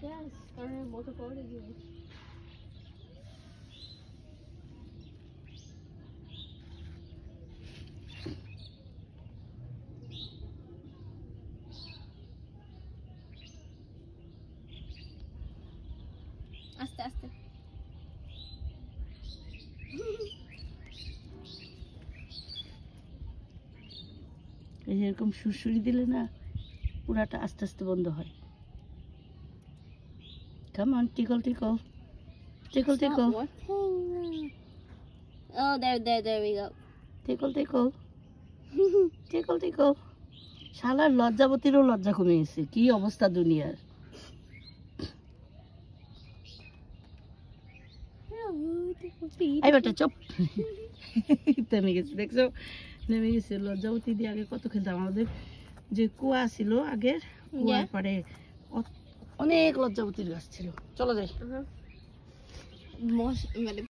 Yes, কারণ বলতে পারে জিনিস। আস্তে আস্তে এরকম সুরসুরি দিলে না পুরাটা আস্তে আস্তে বন্ধ হয়। Come on, tickle, tickle. Tickle, tickle. Oh, there we go. Tickle, tickle. Tickle, tickle. শালার লজ্জাবতীরও লজ্জা কমে গেছে। কি অবস্থা দুনিয়ার। এই বেটা চুপ। থেমে গেছে দেখছো, নেমে গেছে। লজ্জাবতী দিয়ে আগে কত খেলতাম। আমাদের যে কুয়া ছিল আগের, কুয়ার পাড়ে অনেক লজ্জাবতীর গাছ ছিল। চলো যাই। মানে